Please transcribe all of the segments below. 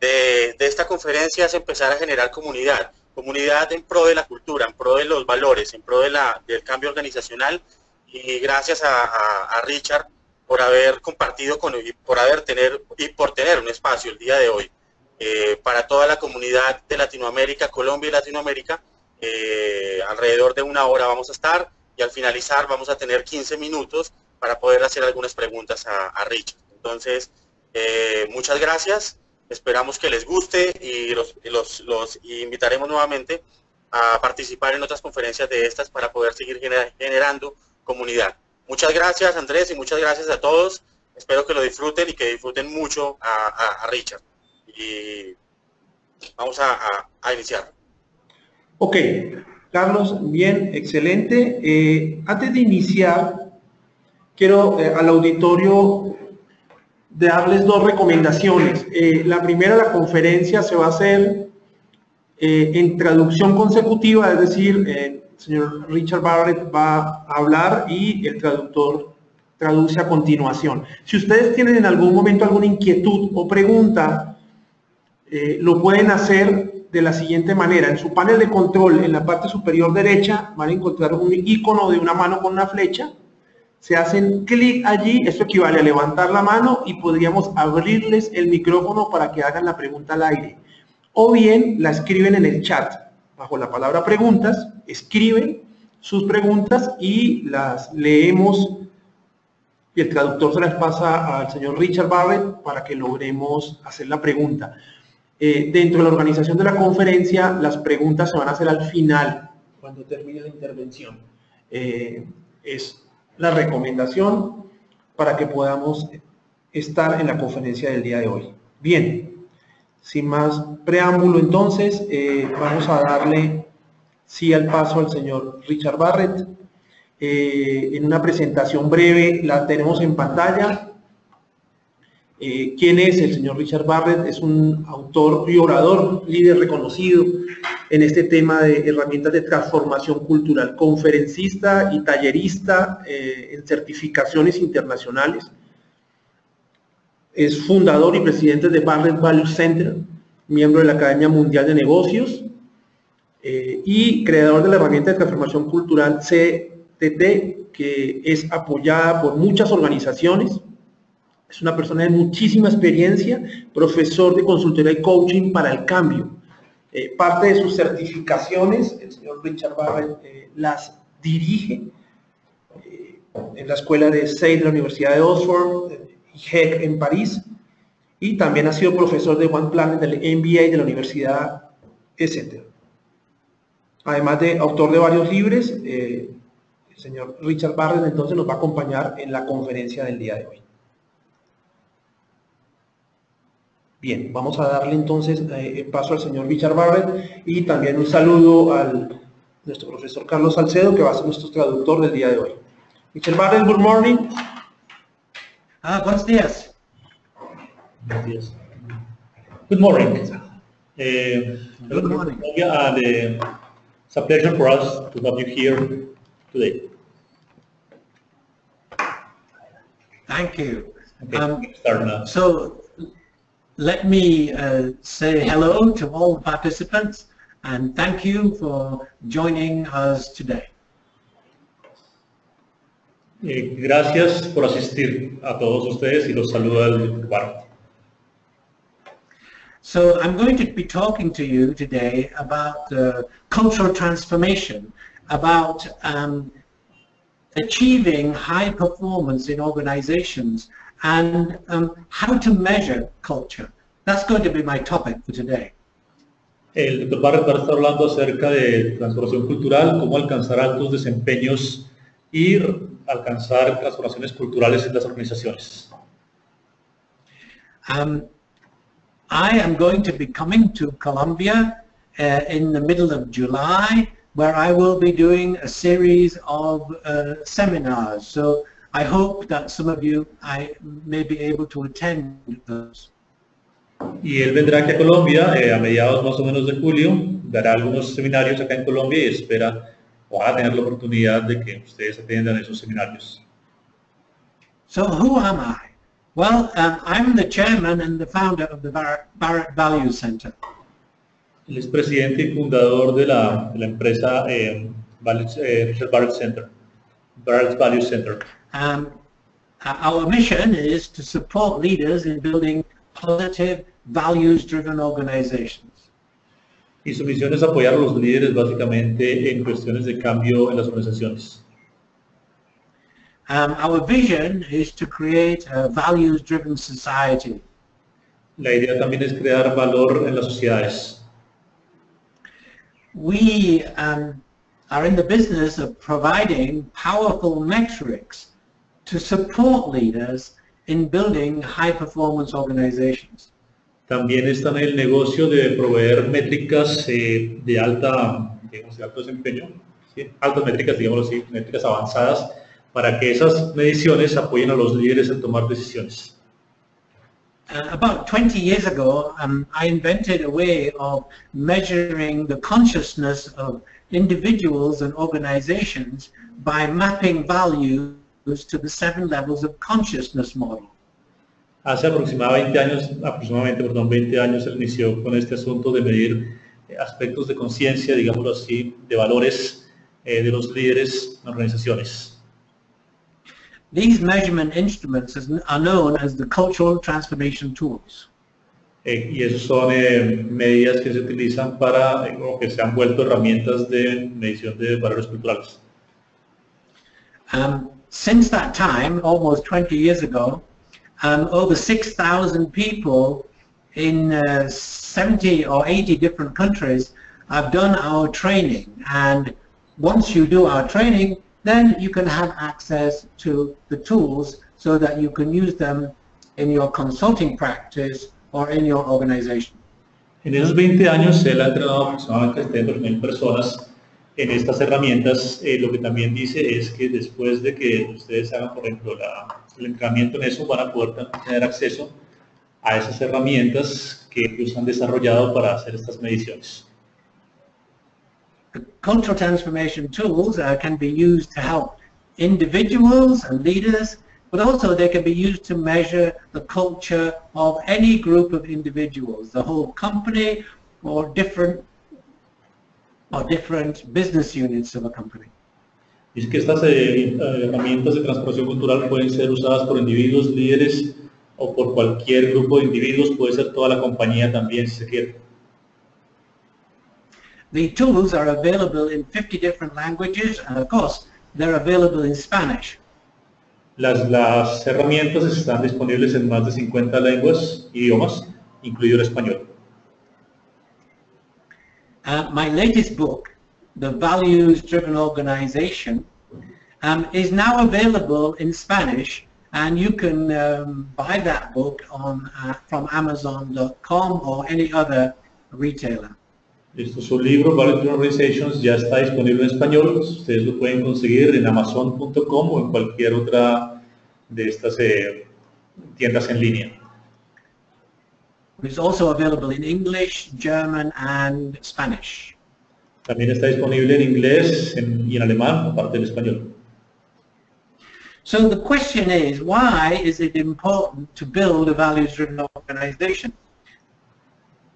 de esta conferencia es empezar a generar comunidad, comunidad en pro de la cultura, en pro de los valores, en pro de del cambio organizacional, y gracias a Richard por haber compartido por tener un espacio el día de hoy para toda la comunidad de Latinoamérica, Colombia y Latinoamérica. Alrededor de 1 hora vamos a estar, y al finalizar vamos a tener 15 minutos para poder hacer algunas preguntas a Richard. Entonces, muchas gracias, esperamos que les guste, y los invitaremos nuevamente a participar en otras conferencias de estas para poder seguir generando comunidad. Muchas gracias, Andrés, y muchas gracias a todos. Espero que lo disfruten y que disfruten mucho a Richard. Y vamos a iniciar. Ok, Carlos, bien, excelente. Antes de iniciar, quiero al auditorio darles 2 recomendaciones. La primera, la conferencia se va a hacer en traducción consecutiva, es decir, el señor Richard Barrett va a hablar y el traductor traduce a continuación. Si ustedes tienen en algún momento alguna inquietud o pregunta, lo pueden hacer de la siguiente manera. En su panel de control, en la parte superior derecha, van a encontrar un icono de una mano con una flecha. Se hacen clic allí, esto equivale a levantar la mano, y podríamos abrirles el micrófono para que hagan la pregunta al aire. O bien la escriben en el chat, bajo la palabra preguntas, escriben sus preguntas y las leemos, y el traductor se las pasa al señor Richard Barrett para que logremos hacer la pregunta. Dentro de la organización de la conferencia, las preguntas se van a hacer al final, cuando termine la intervención. Es la recomendación para que podamos estar en la conferencia del día de hoy. Bien, sin más preámbulo, entonces, vamos a darle sí al paso al señor Richard Barrett. En una presentación breve, la tenemos en pantalla. ¿Quién es el señor Richard Barrett? Es un autor y orador, líder reconocido en este tema de herramientas de transformación cultural, conferencista y tallerista en certificaciones internacionales. Es fundador y presidente de Barrett Value Center, miembro de la Academia Mundial de Negocios y creador de la herramienta de transformación cultural CTT, que es apoyada por muchas organizaciones. Es una persona de muchísima experiencia, profesor de consultoría y coaching para el cambio. Parte de sus certificaciones, el señor Richard Barrett las dirige en la escuela de SEI de la Universidad de Oxford y HEC en París, y también ha sido profesor de One Planet del MBA de la Universidad Exeter. Además de autor de varios libros, el señor Richard Barrett entonces nos va a acompañar en la conferencia del día de hoy. Bien, vamos a darle entonces paso al señor Richard Barrett, y también un saludo a nuestro profesor Carlos Salcedo, que va a ser nuestro traductor del día de hoy. Richard Barrett, good morning. Buenos días. Buenos días. Good morning. Good morning. And it's a pleasure for us to have you here today. Thank you. Okay, start now. So, let me say hello to all the participants, and thank you for joining us today. Gracias por asistir a todos ustedes, y los saluda el Barrett. So I'm going to be talking to you today about cultural transformation, about achieving high performance in organizations, and how to measure culture. That's going to be my topic for today. El Dr. Barrett va a estar hablando acerca de transformación cultural, cómo alcanzar altos desempeños y alcanzar transformaciones culturales en las organizaciones. I am going to be coming to Colombia in the middle of July, where I will be doing a series of seminars. So I hope that some of you may be able to attend those. Y él vendrá aquí a Colombia a mediados más o menos de julio, dará algunos seminarios acá en Colombia, y espera van a tener la oportunidad de que ustedes atiendan esos seminarios. So who am I? Well, I'm the chairman and the founder of the Barrett Values Center. Él es presidente y fundador de la empresa Richard Barrett Center, Barrett Values Center. Our mission is to support leaders in building positive, values-driven organizations. Y su misión es apoyar a los líderes básicamente en cuestiones de cambio en las organizaciones. Our vision is to create a values-driven society. La idea también es crear valor en las sociedades. We are in the business of providing powerful metrics to support leaders in building high-performance organizations. También están en el negocio de proveer métricas de alto desempeño, ¿sí? Altas métricas, digámoslo así, métricas avanzadas, para que esas mediciones apoyen a los líderes en tomar decisiones. About 20 years ago, I invented a way of measuring the consciousness of individuals and organizations by mapping values to the 7 levels of consciousness model. Hace aproximadamente 20 años él inició con este asunto de medir aspectos de conciencia, digámoslo así, de valores de los líderes en organizaciones. These measurement instruments are known as the cultural transformation tools. Y esos son medidas que se utilizan para, o que se han vuelto herramientas de medición de valores culturales. Since that time, almost 20 years ago, over 6,000 people in 70 or 80 different countries have done our training. And once you do our training, then you can have access to the tools so that you can use them in your consulting practice or in your organization. En esos 20 años él ha entrenado aproximadamente 70.000 personas en estas herramientas. Lo que también dice es que después de que ustedes hagan, por ejemplo, el entrenamiento en eso, van a poder tener acceso a esas herramientas que ellos han desarrollado para hacer estas mediciones. The cultural transformation tools can be used to help individuals and leaders, but also they can be used to measure the culture of any group of individuals, the whole company, or different business units of a company. Es que estas herramientas de transformación cultural pueden ser usadas por individuos, líderes o por cualquier grupo de individuos, puede ser toda la compañía también si se quiere. The tools are available in 50 different languages, and of course they're available in Spanish. Las herramientas están disponibles en más de 50 idiomas, incluido el español. My latest book, The Values Driven Organization, is now available in Spanish, and you can buy that book from Amazon.com or any other retailer. Su libro, Values Driven Organizations, ya está disponible en español. Ustedes lo pueden conseguir en Amazon.com o en cualquier otra de estas tiendas en línea. It's also available in English, German, and Spanish. También está disponible en inglés y en alemán, aparte del español. So the question is, why is it important to build a values-driven organization?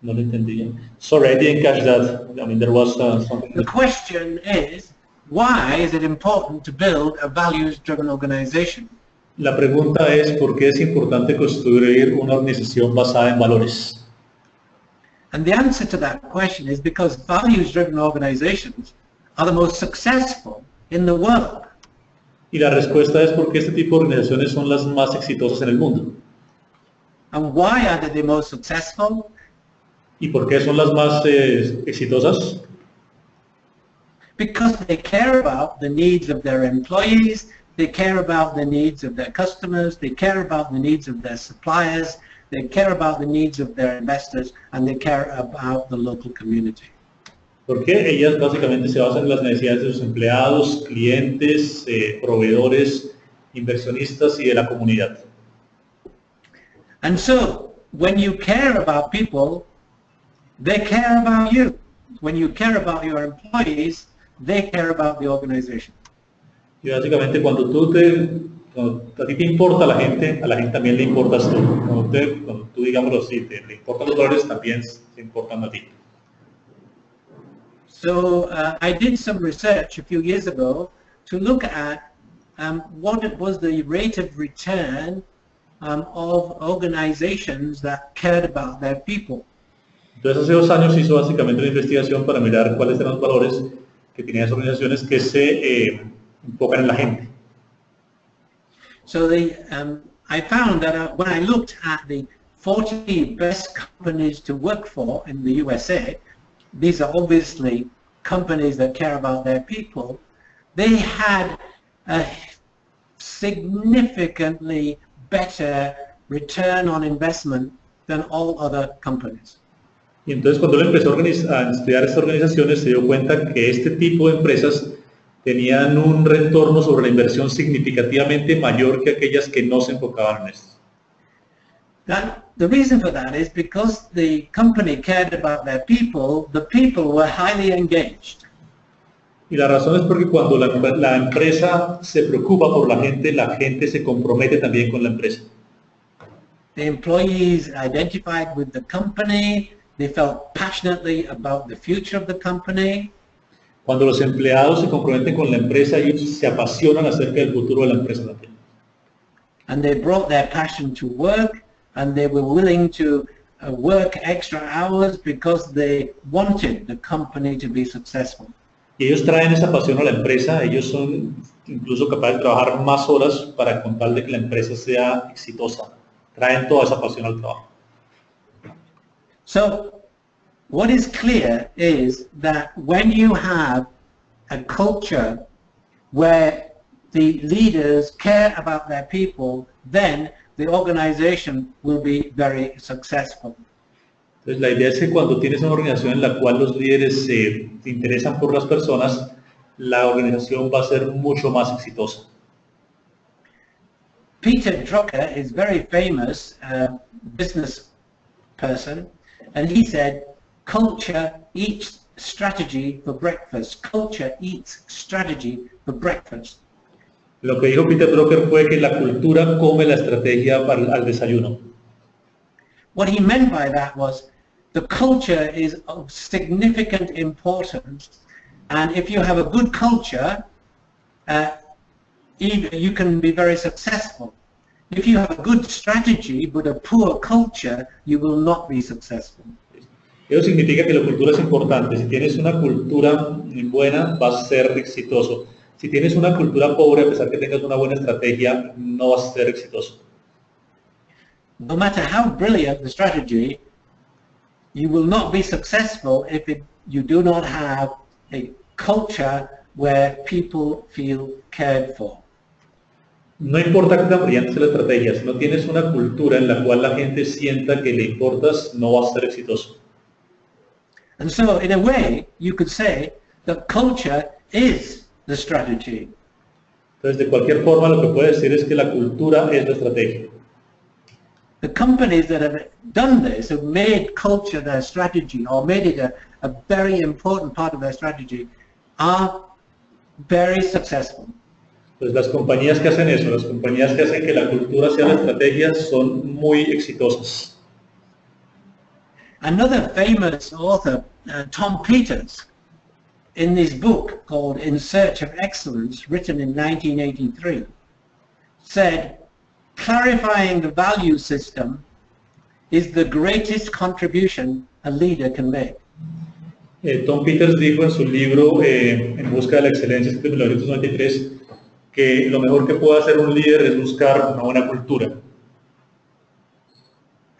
No lo entendí. Sorry, I didn't catch that. I mean, there was something. The question is, why is it important to build a values-driven organization? La pregunta es, ¿por qué es importante construir una organización basada en valores? And the answer to that question is because values-driven organizations are the most successful in the world. Y la respuesta es porque este tipo de organizaciones son las más exitosas en el mundo. And why are they the most successful? ¿Y por qué son las más exitosas? Because they care about the needs of their employees, they care about the needs of their customers, they care about the needs of their suppliers, they care about the needs of their investors, and they care about the local community. Porque ellas básicamente se basan en las necesidades de sus empleados, clientes, proveedores, inversionistas y de la comunidad. And so, when you care about people, they care about you. When you care about your employees, they care about the organization. Y básicamente cuando tú te cuando a ti te importa la gente, a la gente también le importas tú. Cuando tú digámoslo así, le importan los valores, también te importan a ti. So I did some research a few years ago to look at what was the rate of return of organizations that cared about their people. Entonces hace 2 años hizo básicamente una investigación para mirar cuáles eran los valores que tenían esas organizaciones que se enfocan en la gente. So I found that when I looked at the 40 best companies to work for in the USA, these are obviously companies that care about their people, they had a significantly better return on investment than all other companies. Y entonces cuando él empezó a estudiar estas organizaciones se dio cuenta que este tipo de empresas tenían un retorno sobre la inversión significativamente mayor que aquellas que no se enfocaban en esto. The reason for that is because the company cared about their people, the people were highly engaged. Y la razón es porque cuando la empresa se preocupa por la gente se compromete también con la empresa. The employees identified with the company, they felt passionately about the future of the company. Cuando los empleados se comprometen con la empresa, ellos se apasionan acerca del futuro de la empresa también. And they brought their passion to work, and they were willing to work extra hours because they wanted the company to be successful. Y ellos traen esa pasión a la empresa, ellos son incluso capaces de trabajar más horas para con tal de que la empresa sea exitosa. Traen toda esa pasión al trabajo. So, what is clear is that when you have a culture where the leaders care about their people, then the organization will be very successful. Entonces la idea es que cuando tienes una organización en la cual los líderes se interesan por las personas, la organización va a ser mucho más exitosa. Peter Drucker is very famous business person, and he said, culture eats strategy for breakfast. Culture eats strategy for breakfast. Lo que dijo Peter Drucker fue que la cultura come la estrategia al desayuno. What he meant by that was the culture is of significant importance, and if you have a good culture, you can be very successful. If you have a good strategy but a poor culture, you will not be successful. Eso significa que la cultura es importante. Si tienes una cultura buena, vas a ser exitoso. Si tienes una cultura pobre, a pesar que tengas una buena estrategia, no vas a ser exitoso. No matter how brilliant the strategy, you will not be successful if you do not have a culture where people feel cared for. No importa qué tan brillante sea la estrategia, si no tienes una cultura en la cual la gente sienta que le importas, no vas a ser exitoso. And so, in a way, you could say that culture is the strategy. Entonces, de cualquier forma, lo que puedes decir es que la cultura es la estrategia. The companies that have done this, have made culture their strategy or made it a very important part of their strategy, are very successful. Pues las compañías que hacen eso, las compañías que hacen que la cultura sea la estrategia, son muy exitosas. Another famous author, Tom Peters, in this book called In Search of Excellence, written in 1983, said, clarifying the value system is the greatest contribution a leader can make. Tom Peters dijo en su libro En busca de la excelencia, de 1993, que lo mejor que puede hacer un líder es buscar una buena cultura.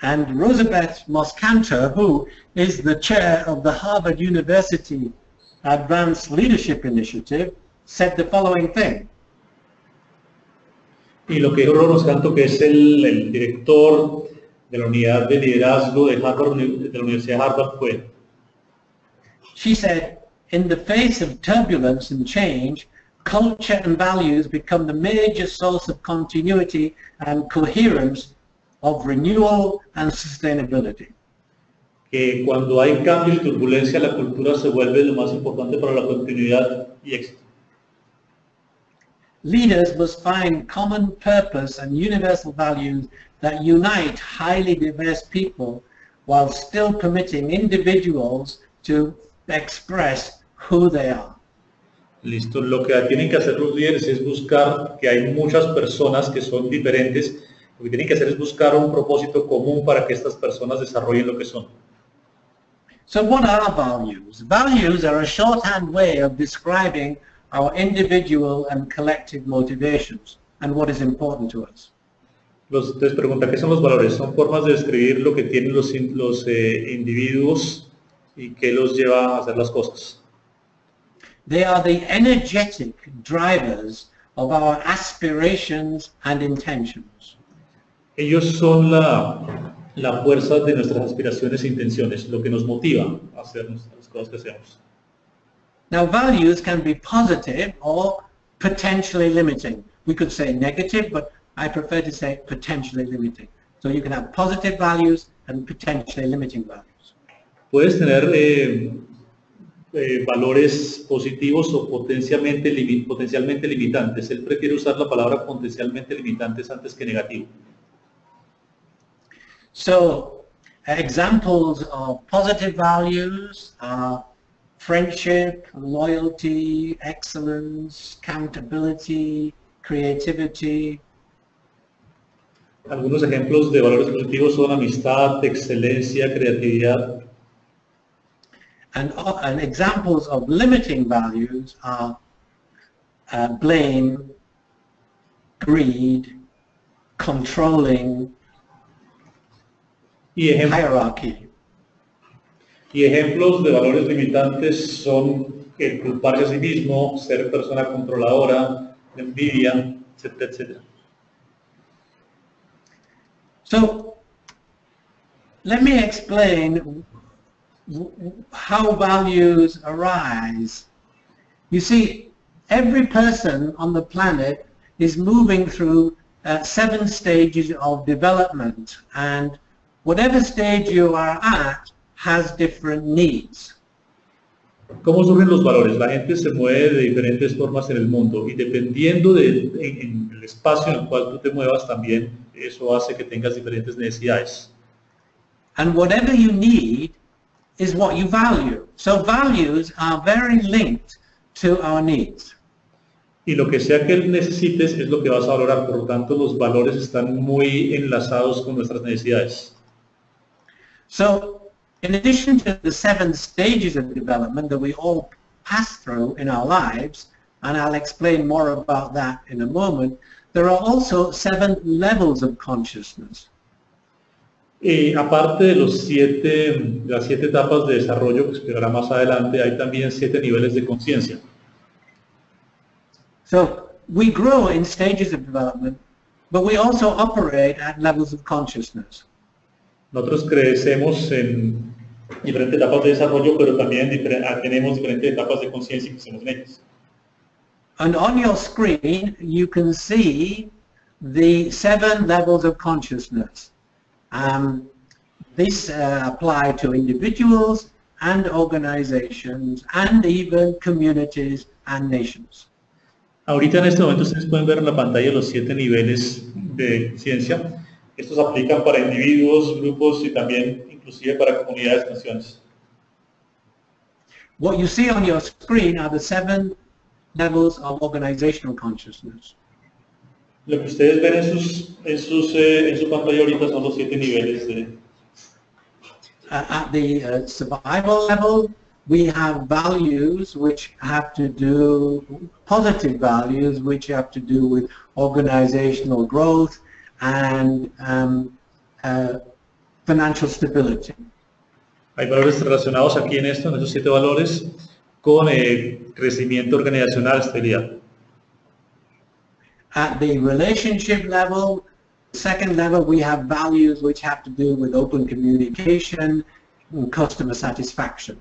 And Rosabeth Moscanto, who is the chair of the Harvard University Advanced Leadership Initiative, said the following thing. Y lo que dijo Rosabeth Moscanto, que es el director de la unidad de liderazgo de Harvard, de la Universidad de Harvard, fue. She said, in the face of turbulence and change, culture and values become the major source of continuity and coherence of renewal and sustainability. Que cuando hay cambio y turbulencia, la cultura se vuelve lo más importante para la continuidad y éxito. Leaders must find common purpose and universal values that unite highly diverse people while still permitting individuals to express who they are. Listo, lo que tienen que hacer los líderes es buscar que hay muchas personas que son diferentes. Lo que tienen que hacer es buscar un propósito común para que estas personas desarrollen lo que son. So what are values? Values are a shorthand way of describing our individual and collective motivations and what is important to us. Entonces pregunta, ¿qué son los valores? Son formas de describir lo que tienen los individuos y qué los lleva a hacer las cosas. They are the energetic drivers of our aspirations and intentions. Ellos son la fuerza de nuestras aspiraciones e intenciones, lo que nos motiva a hacer las cosas que hacemos. Now, values can be positive or potentially limiting. We could say negative, but I prefer to say potentially limiting. So you can have positive values and potentially limiting values. Puedes tener valores positivos o potencialmente limitantes. Él prefiere usar la palabra potencialmente limitantes antes que negativo. So, examples of positive values are friendship, loyalty, excellence, accountability, creativity. Algunos ejemplos de valores positivos son amistad, excelencia, creatividad. And examples of limiting values are blame, greed, controlling, hierarchy. Y ejemplos de valores limitantes son el culparse a sí mismo, ser persona controladora, envidia, etcétera, etcétera. So, let me explain how values arise. You see, every person on the planet is moving through 7 stages of development, and whatever stage you are at has different needs. ¿Cómo surgen los valores? La gente se mueve de diferentes formas en el mundo y dependiendo en el espacio en el cual tú te muevas también, eso hace que tengas diferentes necesidades. And whatever you need is what you value. So values are very linked to our needs. Y lo que sea que necesites es lo que vas a valorar, por lo tanto los valores están muy enlazados con nuestras necesidades. So, in addition to the 7 stages of development that we all pass through in our lives, and I'll explain more about that in a moment, there are also 7 levels of consciousness. Aparte de las 7 etapas de desarrollo que explicará más adelante, hay también 7 niveles de conciencia. So, we grow in stages of development, but we also operate at levels of consciousness. Nosotros crecemos en diferentes etapas de desarrollo, pero también tenemos diferentes etapas de conciencia que hacemos en ellas. And on your screen, you can see the 7 levels of consciousness. These apply to individuals and organizations and even communities and nations. Ahorita en este momento ustedes pueden ver en la pantalla los 7 niveles de conciencia. Estos aplican para individuos, grupos y también inclusive para comunidades, naciones. What you see on your screen are the 7 levels of organizational consciousness. Lo que ustedes ven en su pantalla ahorita son los 7 niveles de... At the survival level, we have values which have to do, positive values which have to do with organizational growth and financial stability. Hay valores relacionados aquí en esos 7 valores, con crecimiento organizacional, estabilidad. At the relationship level, second level, we have values which have to do with open communication and customer satisfaction.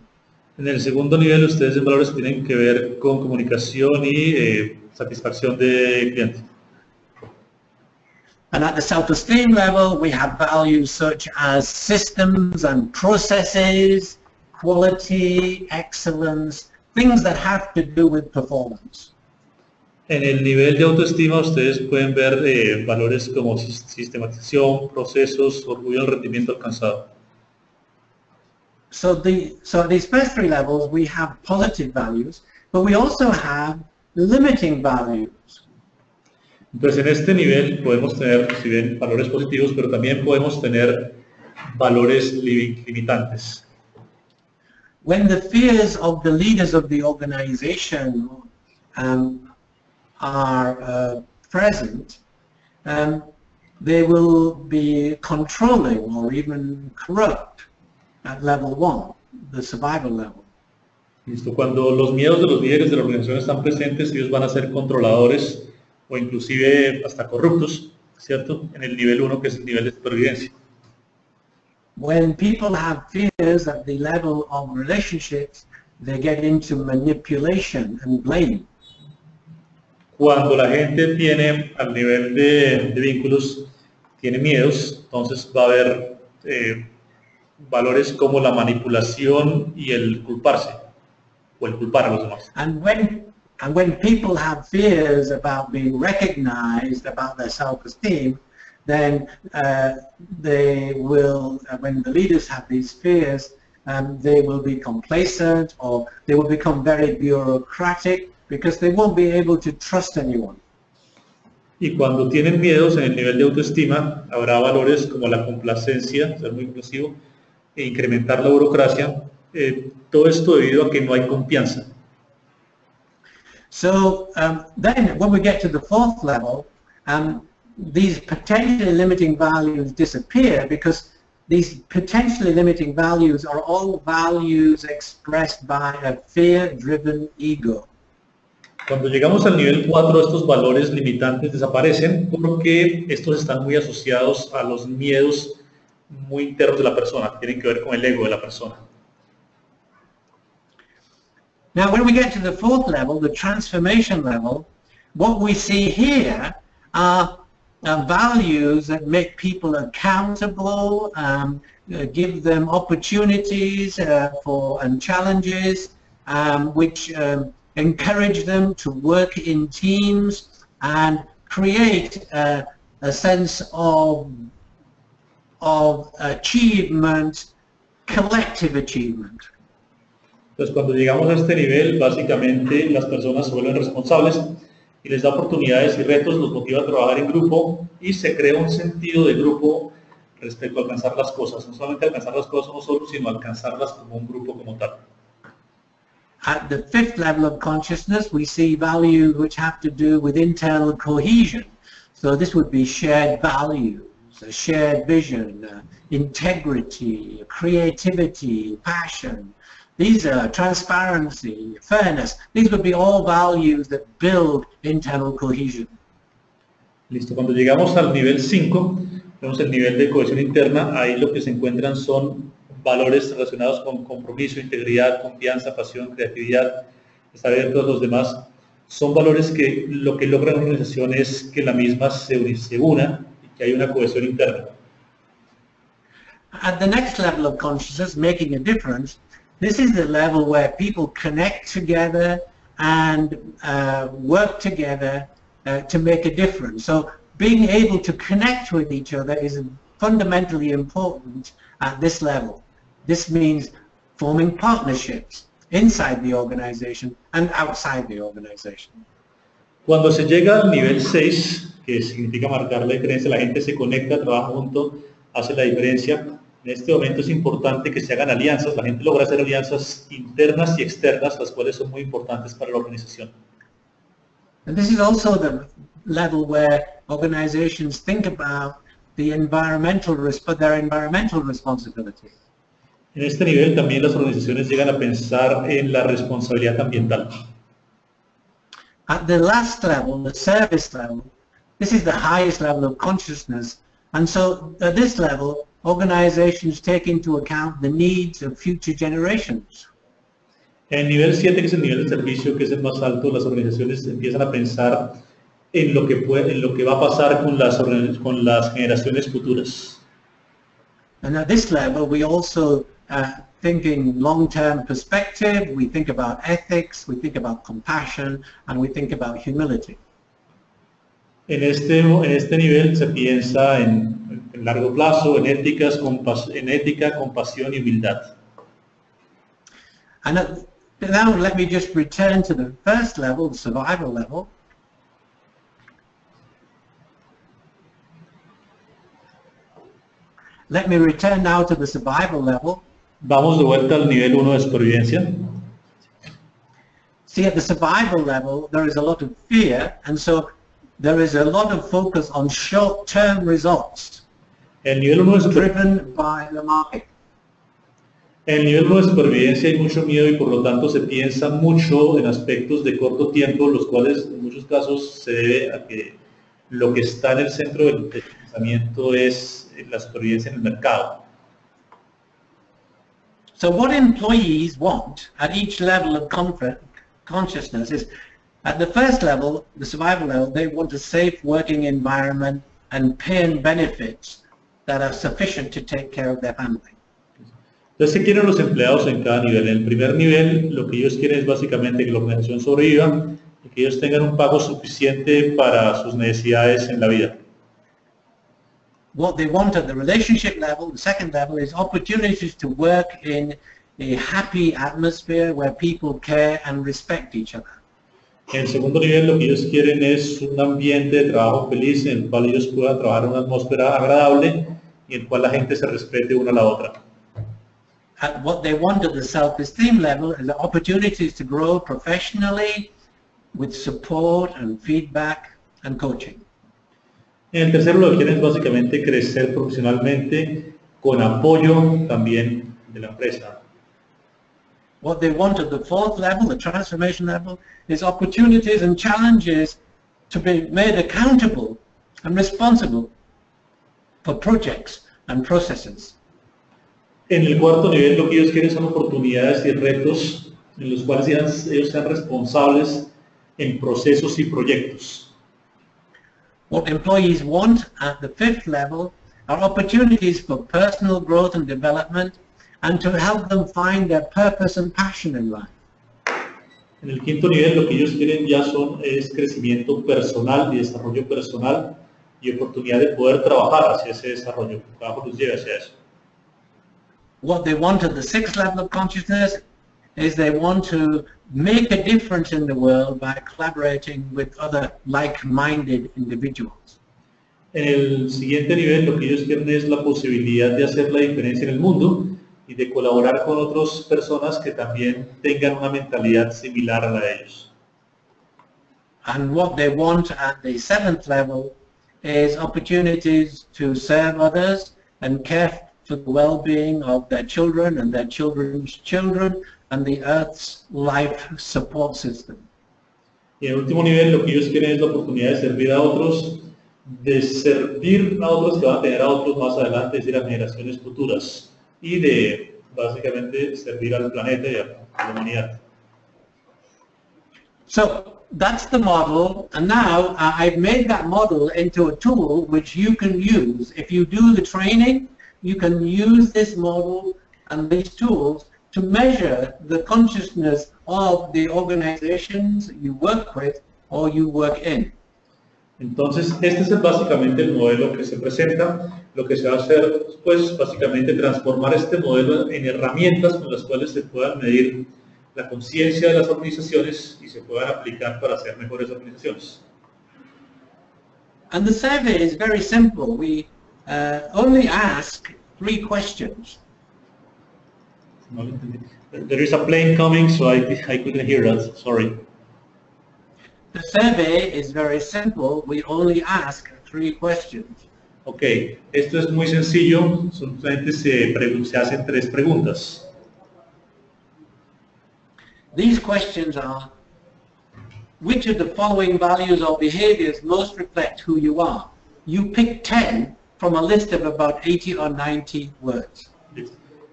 En el segundo nivel, ustedes en valores tienen que ver con comunicación y satisfacción de cliente. And at the self-esteem level, we have values such as systems and processes, quality, excellence, things that have to do with performance. En el nivel de autoestima ustedes pueden ver valores como sistematización, procesos, orgullo del rendimiento alcanzado. So at these first three levels we have positive values, but we also have limiting values. Entonces en este nivel podemos tener, si bien, valores positivos, pero también podemos tener valores limitantes. When the fears of the leaders of the organization are present, they will be controlling or even corrupt at level 1, the survival level. Listo. Cuando los miedos de los líderes de la organización están presentes, ellos van a ser controladores o inclusive hasta corruptos, ¿cierto? En el nivel 1, que es el nivel de supervivencia. When people have fears at the level of relationships, they get into manipulation and blame. Cuando la gente tiene, al nivel de vínculos, tiene miedos, entonces va a haber valores como la manipulación y el culparse, o el culpar a los demás. And when people have fears about being recognized, about their self-esteem, then they will, when the leaders have these fears, they will be complacent, or they will become very bureaucratic, because they won't be able to trust anyone. Y cuando tienen miedos en el nivel de autoestima, habrá valores como la complacencia, ser muy inclusivo, e incrementar la burocracia, todo esto debido a que no hay confianza. So then when we get to the fourth level, these potentially limiting values disappear, because these potentially limiting values are all values expressed by a fear-driven ego. Cuando llegamos al nivel 4, estos valores limitantes desaparecen porque estos están muy asociados a los miedos muy internos de la persona, tienen que ver con el ego de la persona. Now when we get to the fourth level, the transformation level, what we see here are values that make people accountable, give them opportunities and challenges, which encourage them to work in teams and create a sense of achievement, collective achievement. Entonces cuando llegamos a este nivel, básicamente las personas se vuelven responsables y les da oportunidades y retos, los motiva a trabajar en grupo y se crea un sentido de grupo respecto a alcanzar las cosas, no solamente alcanzar las cosas uno solo, sino alcanzarlas como un grupo como tal. At the fifth level of consciousness, we see values which have to do with internal cohesion. So this would be shared values, a shared vision, integrity, creativity, passion. These are transparency, fairness. These would be all values that build internal cohesion. Listo, cuando llegamos al nivel 5, vemos el nivel de cohesión interna, ahí lo que se encuentran son valores relacionados con compromiso, integridad, confianza, pasión, creatividad, estar abierto a los demás. Son valores que lo que logran una organización es que la misma se una y que hay una cohesión interna. At the next level of consciousness, making a difference, this is the level where people connect together and work together to make a difference. So being able to connect with each other is fundamentally important at this level. This means forming partnerships inside the organization and outside the organization. Cuando se llega al nivel 6, que significa marcar la diferencia, la gente se conecta, trabaja junto, hace la diferencia. En este momento es importante que se hagan alianzas, la gente logra hacer alianzas internas y externas, las cuales son muy importantes para la organización. And this is also the level where organizations think about the their environmental responsibility. En este nivel también las organizaciones llegan a pensar en la responsabilidad ambiental. At the last level, the service level, this is the highest level of consciousness, and so at this level, organizations take into account the needs of future generations. En el nivel 7, que es el nivel de servicio, que es el más alto, las organizaciones empiezan a pensar en lo que va a pasar con las generaciones futuras. And at this level, we also thinking long-term perspective, we think about ethics, we think about compassion, and we think about humility. En este nivel se piensa en largo plazo, en ética, compasión y humildad. And now let me just return to the first level, the survival level. Let me return now to the survival level. Vamos de vuelta al nivel 1 de supervivencia. See, at the survival level, there is a lot of fear, and so there is a lot of focus on short-term results El nivel 1 de supervivencia. driven by the market. En el nivel 1 de supervivencia hay mucho miedo y por lo tanto se piensa mucho en aspectos de corto tiempo, los cuales en muchos casos se debe a que lo que está en el centro del pensamiento es la supervivencia en el mercado. So what employees want at each level of consciousness is, at the first level, the survival level, they want a safe working environment and pay and benefits that are sufficient to take care of their family. Entonces, ¿qué quieren los empleados en cada nivel? En el primer nivel, lo que ellos quieren es básicamente que la organización sobreviva y que ellos tengan un pago suficiente para sus necesidades en la vida. What they want at the relationship level, the second level, is opportunities to work in a happy atmosphere where people care and respect each other. En el segundo nivel, lo que ellos quieren es un ambiente de trabajo feliz en el cual ellos puedan trabajar en una atmósfera agradable y en el cual la gente se respete una a la otra. And what they want at the self-esteem level is the opportunities to grow professionally with support and feedback and coaching. En el tercero, lo que quieren es básicamente crecer profesionalmente con apoyo también de la empresa. What they want at the fourth level, the transformation level, is opportunities and challenges to be made accountable and responsible for projects and processes. En el cuarto nivel, lo que ellos quieren son oportunidades y retos en los cuales ellos sean responsables en procesos y proyectos. What employees want at the fifth level are opportunities for personal growth and development and to help them find their purpose and passion in life. En el quinto nivel, lo que ellos quieren ya es crecimiento personal y desarrollo personal y oportunidad de poder trabajar hacia ese desarrollo. El trabajo los lleva hacia eso. What they want at the sixth level of consciousness is they want to make a difference in the world by collaborating with other like-minded individuals. En el siguiente nivel, lo que ellos quieren es la posibilidad de hacer la diferencia en el mundo y de colaborar con otras personas que también tengan una mentalidad similar a la de ellos. And what they want at the seventh level is opportunities to serve others and care for the well-being of their children and their children's children and the Earth's life support system. Y en el último nivel, lo que ellos quieren es la oportunidad de servir a otros, que van a tener a otros más adelante, es decir, a generaciones futuras, y de básicamente servir al planeta y a la humanidad. So that's the model, and now I've made that model into a tool which you can use. If you do the training, you can use this model and these tools to measure the consciousness of the organizations you work with or you work in. Entonces, este es básicamente el modelo que se presenta. Lo que se va a hacer, pues, básicamente transformar este modelo en herramientas con las cuales se puedan medir la conciencia de las organizaciones y se puedan aplicar para hacer mejores organizaciones. And the survey is very simple. We only ask 3 questions. There is a plane coming, so I couldn't hear that, sorry. The survey is very simple. We only ask 3 questions. Ok, esto es muy sencillo, solamente se hacen 3 preguntas. These questions are, which of the following values or behaviors most reflect who you are? You pick 10 from a list of about 80 or 90 words.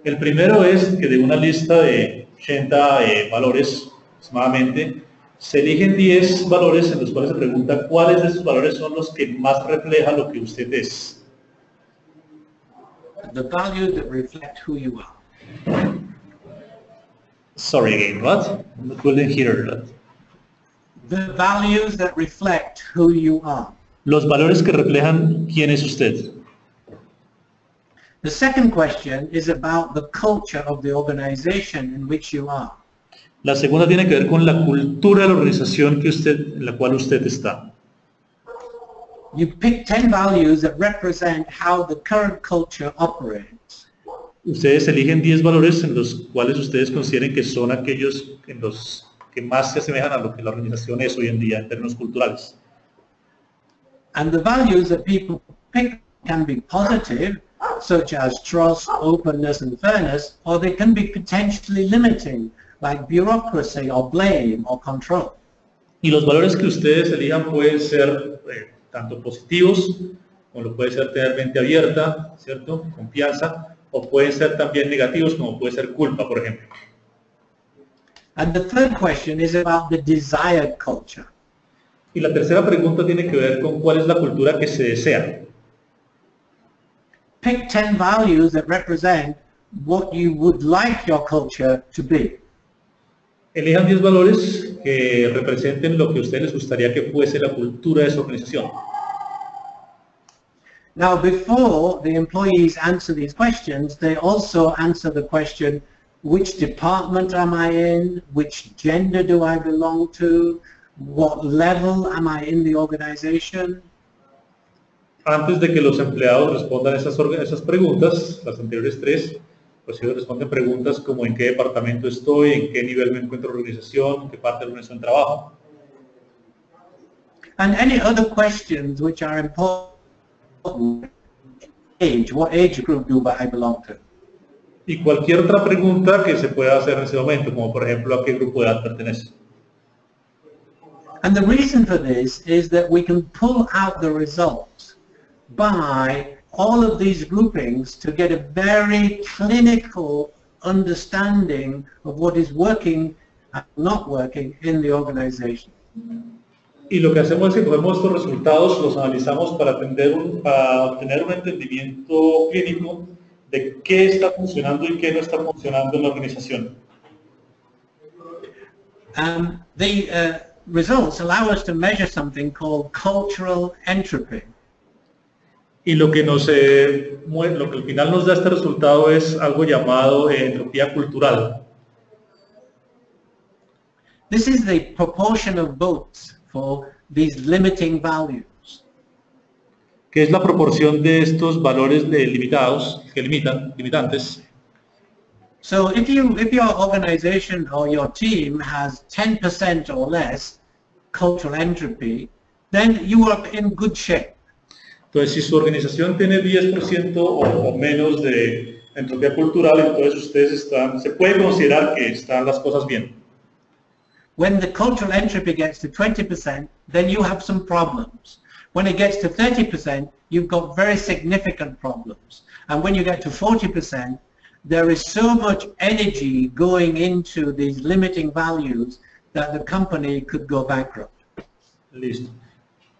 El primero es que de una lista de 80 valores aproximadamente, se eligen 10 valores en los cuales se pregunta cuáles de esos valores son los que más reflejan lo que usted es. The values that reflect who you are. Sorry again, what? I couldn't hear that. The values that reflect who you are. Los valores que reflejan quién es usted. The second question is about the culture of the organization in which you are. La segunda tiene que ver con la cultura de la organización en la cual usted está. You pick 10 values that represent how the current culture operates. Ustedes eligen 10 valores en los cuales ustedes consideren que son aquellos en los que más se asemejan a lo que la organización es hoy en día en términos culturales. And the values that people pick can be positive, such as trust, openness, and fairness, or they can be potentially limiting, like bureaucracy or blame or control. Y los valores que ustedes elijan pueden ser tanto positivos, como lo puede ser tener mente abierta, ¿cierto? Confianza, o pueden ser también negativos, como puede ser culpa, por ejemplo. And the third question is about the desired culture. Y la tercera pregunta tiene que ver con cuál es la cultura que se desea. Pick 10 values that represent what you would like your culture to be. Elijan 10 valores que representen lo que a ustedes les gustaría que fuese la cultura de su organización. Now, before the employees answer these questions, they also answer the question, which department am I in? Which gender do I belong to? What level am I in the organization? Antes de que los empleados respondan esas preguntas, las anteriores tres, pues ellos responden preguntas como en qué departamento estoy, en qué nivel me encuentro en la organización, en qué parte de la organización trabajo. And any other questions which are important. Age, what age group do I belong to? Y cualquier otra pregunta que se pueda hacer en ese momento, como por ejemplo a qué grupo de edad pertenece. And the reason for this is that we can pull out the results by all of these groupings to get a very clinical understanding of what is working and not working in the organization. Y lo que hacemos es que cogemos estos resultados, los analizamos para obtener un entendimiento clínico de qué está funcionando y qué no está funcionando en la organización. The results allow us to measure something called cultural entropy. Y lo que al final nos da este resultado es algo llamado entropía cultural. This is the proportion of votes for these limiting values. Que es la proporción de estos valores limitantes. So if your organization or your team has 10% or less cultural entropy, then you are in good shape. Entonces, si su organización tiene 10% o menos de entropía cultural, entonces ustedes se puede considerar que están las cosas bien. When the cultural entropy gets to 20%, then you have some problems. When it gets to 30%, you've got very significant problems. And when you get to 40%, there is so much energy going into these limiting values that the company could go bankrupt. Listo.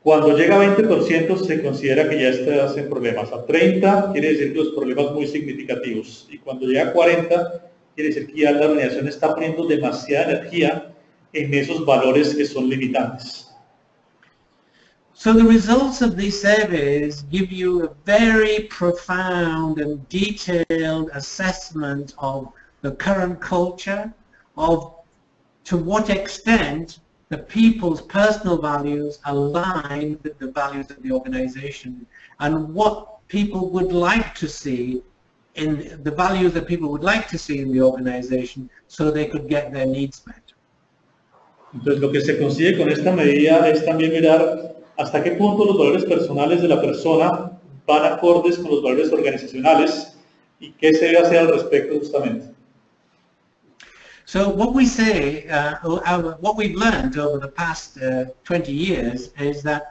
Cuando llega a 20% se considera que ya estás en problemas. A 30 quiere decir que los problemas muy significativos. Y cuando llega a 40 quiere decir que ya la organización está poniendo demasiada energía en esos valores que son limitantes. So the results of these surveys give you a very profound and detailed assessment of the current culture, of to what extent the people's personal values align with the values of the organization, and what people would like to see in the values that people would like to see in the organization so they could get their needs met. Entonces lo que se consigue con esta medida es también mirar hasta qué punto los valores personales de la persona van acordes con los valores organizacionales y qué se debe hacer al respecto justamente. So what we say, what we've learned over the past 20 years is that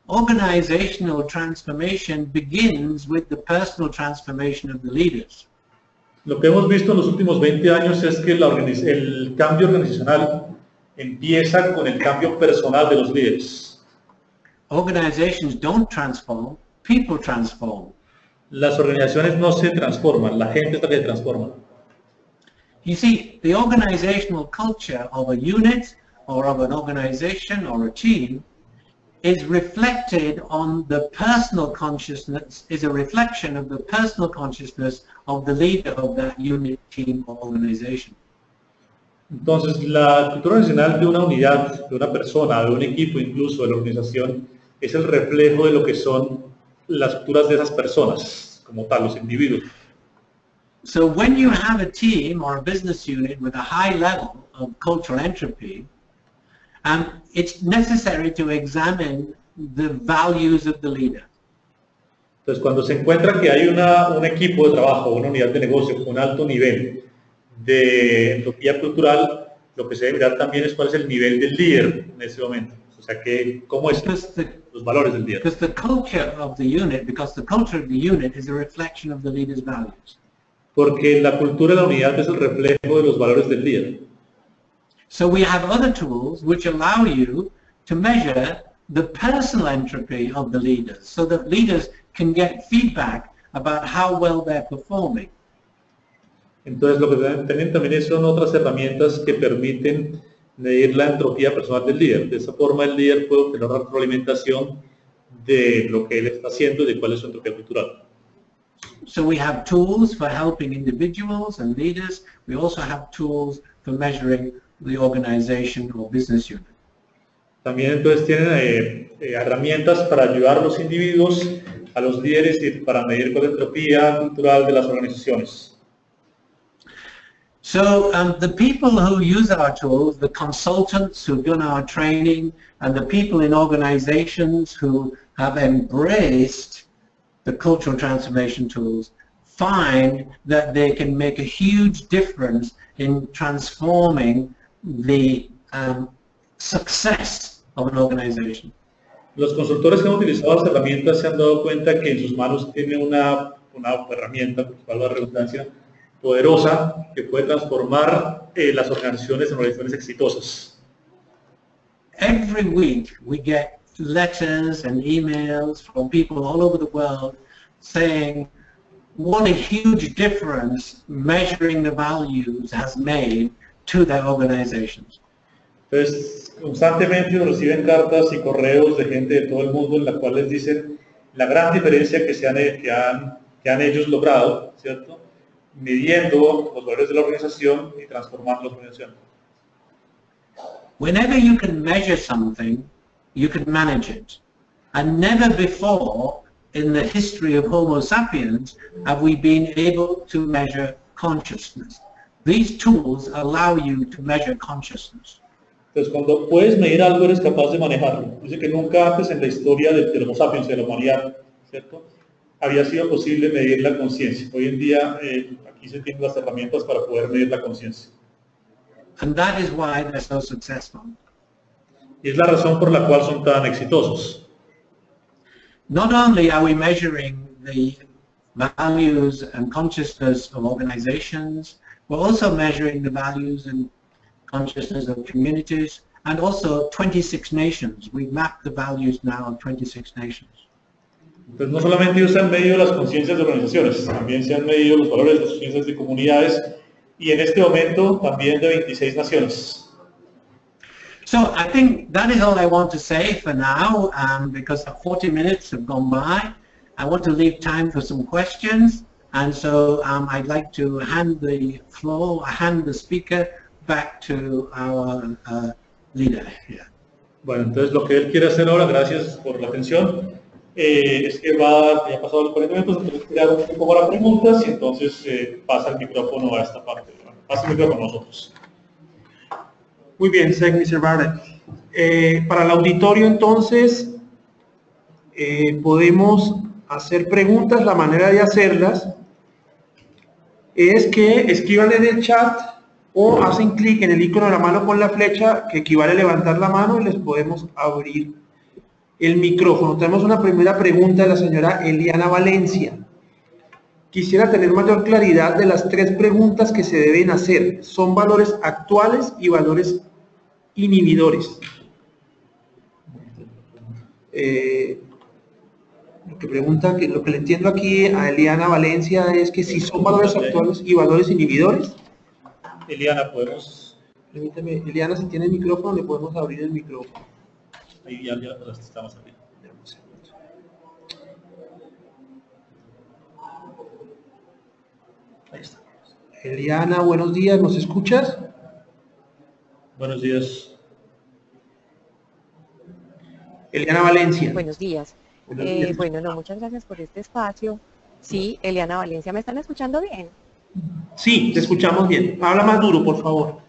organizational transformation begins with the personal transformation of the leaders. Lo que hemos visto en los últimos 20 años es que el cambio organizacional empieza con el cambio personal de los líderes. Organizations don't transform, people transform. Las organizaciones no se transforman, la gente es la que se transforma. You see, the organizational culture of a unit or of an organization or a team is reflected on the personal consciousness, is a reflection of the personal consciousness of the leader of that unit, team, or organization. Entonces, la cultura organizacional de una unidad, de una persona, de un equipo, incluso de la organización, es el reflejo de lo que son las culturas de esas personas, como tal, los individuos. So when you have a team or a business unit with a high level of cultural entropy, it's necessary to examine the values of the leader. Entonces, cuando se encuentra que hay un equipo de trabajo, una unidad de negocio con un alto nivel de entropía cultural, lo que se debe mirar también es cuál es el nivel del líder en ese momento. O sea, cómo es los valores del líder. Because the culture of the unit is a reflection of the leader's values. Porque la cultura de la unidad es el reflejo de los valores del líder. So we have other tools which allow you to measure the personal entropy of the leaders, so that leaders can get feedback about how well they're performing. Entonces lo que tienen también son otras herramientas que permiten medir la entropía personal del líder. De esa forma el líder puede obtener una retroalimentación de lo que él está haciendo y de cuál es su entropía cultural. So we have tools for helping individuals and leaders. We also have tools for measuring the organization or business unit. También entonces tienen herramientas para ayudar a los individuos, a los líderes y para medir cuál es la entropía cultural de las organizaciones. So the people who use our tools, the consultants who've done our training, and the people in organizations who have embraced the cultural transformation tools, find that they can make a huge difference in transforming the success of an organization. Los consultores que han utilizado las herramientas se han dado cuenta que en sus manos tienen una herramienta, valga la redundancia, poderosa que puede transformar las organizaciones en organizaciones exitosas. Every week we get letters and emails from people all over the world saying what a huge difference measuring the values has made to their organizations. Entonces, constantemente reciben cartas y correos de gente de todo el mundo en la cual les dicen la gran diferencia que han ellos logrado, ¿cierto? Midiendo los valores de la organización y transformando la organización. Whenever you can measure something, you can manage it. And never before in the history of Homo sapiens have we been able to measure consciousness. These tools allow you to measure consciousness. Entonces, cuando puedes medir algo, eres capaz de manejarlo. Dice que nunca antes en la historia del Homo sapiens, de la humanidad, ¿cierto?, había sido posible medir la conciencia. Hoy en día, aquí se tienen las herramientas para poder medir la conciencia. And that is why they're so successful. Y es la razón por la cual son tan exitosos. Not only are we measuring the values and consciousness of organizations, we're also measuring the values and consciousness of communities, and also 26 nations. We've mapped the values now of 26 nations. Entonces, no solamente ellos han medido las conciencias de organizaciones, también se han medido los valores de las conciencias de comunidades, y en este momento también de 26 naciones. So I think that is all I want to say for now, because 40 minutes have gone by. I want to leave time for some questions, and so I'd like to hand the speaker back to our leader here. Bueno, entonces lo que él quiere hacer ahora, gracias por la atención, es que ya pasado los 40 minutos, entonces crear un tiempo para preguntas y entonces pasa el micrófono a esta parte. Bueno, pasa el micrófono a nosotros. Muy bien, thank you, Mr. Barrett. Para el auditorio, entonces, podemos hacer preguntas. La manera de hacerlas es que escriban en el chat o hacen clic en el icono de la mano con la flecha, que equivale a levantar la mano, y les podemos abrir el micrófono. Tenemos una primera pregunta de la señora Eliana Valencia. Quisiera tener mayor claridad de las 3 preguntas que se deben hacer. Son valores actuales y valores inhibidores. Lo que le entiendo aquí a Eliana Valencia es que si son valores actuales y valores inhibidores. Eliana, podemos... Permíteme, Eliana, si tiene el micrófono, le podemos abrir el micrófono. Ahí ya las estamos abriendo. Ahí está. Eliana, buenos días, ¿nos escuchas? Buenos días. Eliana Valencia. Buenos días. Buenos días. Bueno, no, muchas gracias por este espacio. Sí, Eliana Valencia, ¿me están escuchando bien? Sí, te escuchamos bien. Habla más duro, por favor.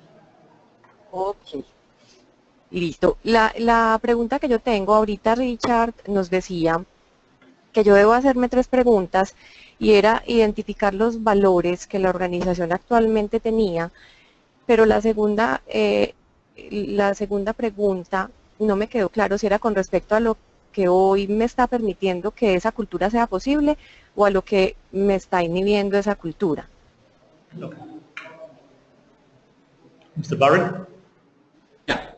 Ok. Listo. La pregunta que yo tengo ahorita, Richard nos decía que yo debo hacerme 3 preguntas y era identificar los valores que la organización actualmente tenía, pero la segunda pregunta no me quedó claro si era con respecto a lo que hoy me está permitiendo que esa cultura sea posible o a lo que me está inhibiendo esa cultura. Okay. Mr. Barrett? Yeah.